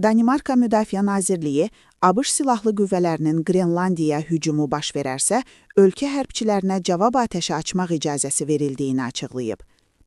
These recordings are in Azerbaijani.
Danimarka Müdafiə Nazirliyi ABŞ Silahlı Qüvvələrinin Qrenlandiyaya hücumu baş verərsə, ölkə hərbçilərinə cavab atəşi açmaq icazəsi verildiyini açıqlayıb.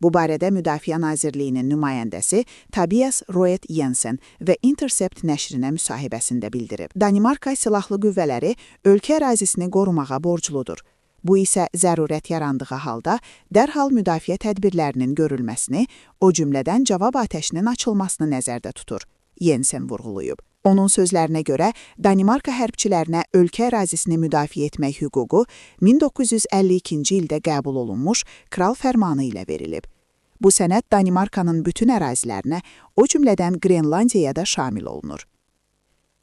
Bu barədə Müdafiə Nazirliyinin nümayəndəsi Tobias Roet Jensen və Intercept nəşrinə müsahibəsində bildirib. Danimarka Silahlı Qüvvələri ölkə ərazisini qorumağa borcludur. Bu isə zərurət yarandığı halda dərhal müdafiə tədbirlərinin görülməsini, o cümlədən cavab atəşinin açılmasını nəzərdə tutur. Jensen vurğulayıb. Onun sözlərinə görə, Danimarka hərbçilərinə ölkə ərazisini müdafiə etmək hüququ 1952-ci ildə qəbul olunmuş Kral Fərmanı ilə verilib. Bu sənəd Danimarkanın bütün ərazilərinə, o cümlədən Qrenlandiyaya da şamil olunur.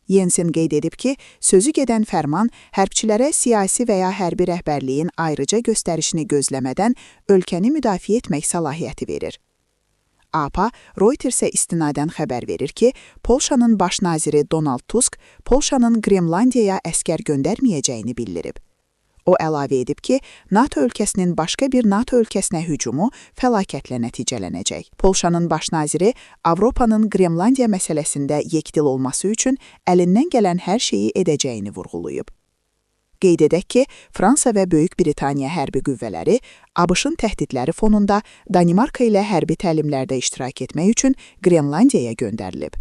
Jensen qeyd edib ki, sözü gedən fərman hərbçilərə siyasi və ya hərbi rəhbərliyin ayrıca göstərişini gözləmədən ölkəni müdafiə etmək səlahiyyəti verir. APA, Reutersə istinadən xəbər verir ki, Polşanın baş naziri Donald Tusk Polşanın Qrenlandiyaya əskər göndərməyəcəyini bildirib. O əlavə edib ki, NATO ölkəsinin başqa bir NATO ölkəsinə hücumu fəlakətlə nəticələnəcək. Polşanın baş naziri Avropanın Qrenlandiya məsələsində yekdil olması üçün əlindən gələn hər şeyi edəcəyini vurğulayıb. Qeyd edək ki, Fransa və Böyük Britaniya hərbi qüvvələri ABŞ-ın təhdidləri fonunda Danimarka ilə hərbi təlimlərdə iştirak etmək üçün Qrenlandiyaya göndərilib.